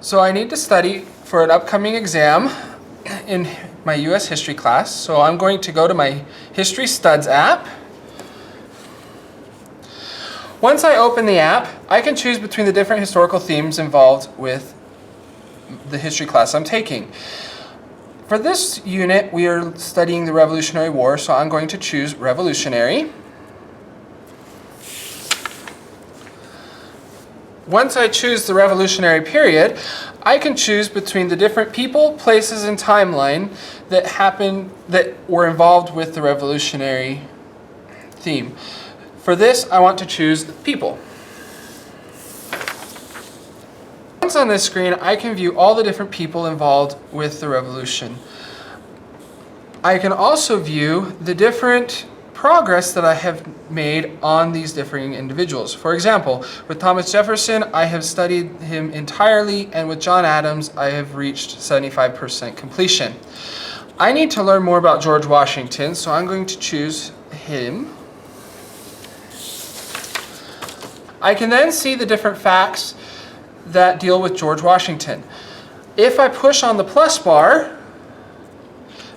So I need to study for an upcoming exam in my US history class. So I'm going to go to my History Studs app. Once I open the app, I can choose between the different historical themes involved with the history class I'm taking. For this unit, we are studying the Revolutionary War, so I'm going to choose Revolutionary. Once I choose the Revolutionary period, I can choose between the different people, places, and timeline that were involved with the Revolutionary theme. For this, I want to choose people. Once on this screen, I can view all the different people involved with the Revolution. I can also view the different progress that I have made on these differing individuals. For example, with Thomas Jefferson, I have studied him entirely, and with John Adams, I have reached 75% completion. I need to learn more about George Washington, so I'm going to choose him. I can then see the different facts that deal with George Washington. If I push on the plus bar,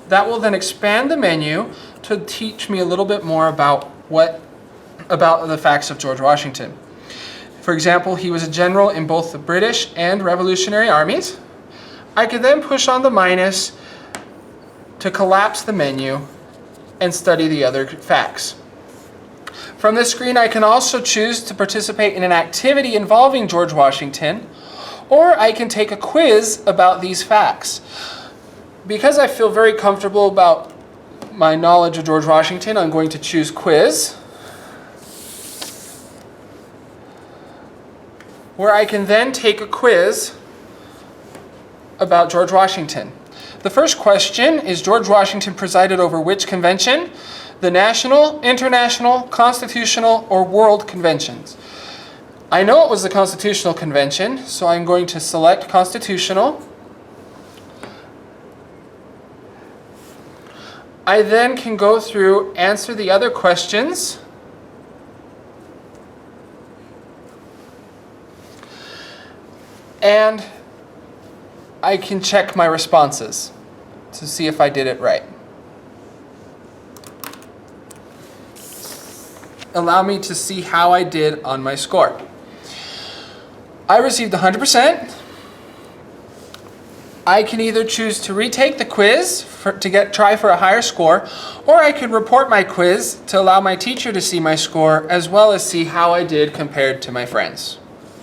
that will then expand the menu to teach me a little bit more about the facts of George Washington. For example, he was a general in both the British and Revolutionary armies. I could then push on the minus to collapse the menu and study the other facts. From this screen, I can also choose to participate in an activity involving George Washington, or I can take a quiz about these facts. Because I feel very comfortable about my knowledge of George Washington, I'm going to choose quiz, where I can then take a quiz about George Washington. The first question is, George Washington presided over which convention? The National, International, Constitutional, or World Conventions. I know it was the Constitutional Convention, so I'm going to select Constitutional. I then can go through, answer the other questions, and I can check my responses to see if I did it right. Allow me to see how I did on my score. I received 100%. I can either choose to retake the quiz to try for a higher score, or I could report my quiz to allow my teacher to see my score as well as see how I did compared to my friends.